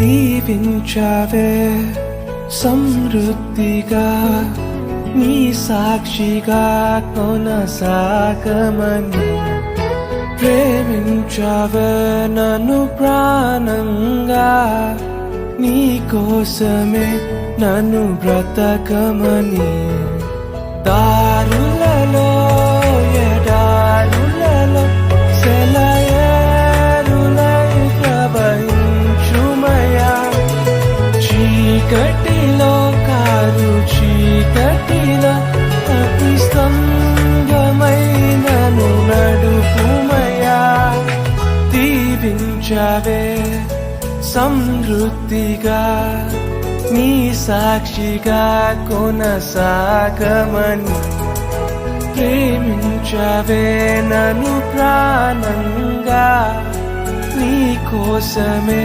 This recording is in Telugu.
దీవించావే సమృద్ధిగా నీ సాక్షిగా కొనసాగమని ప్రేమించావే నన్ను ప్రాణంగా నీ కోసమే నన్ను బ్రతకమని దారులలో ఎడారులలో సెలయేరులై ప్రవహించుమయా చీకటిలో కారు చీకటిలో అతి స్తంభమైనను నడుపుమయా దీవించావే సమృద్ధిగా నీ సాక్షిగా కొనసాగమని ప్రేమించవే నన్ను ప్రాణంగా నీ కోసమే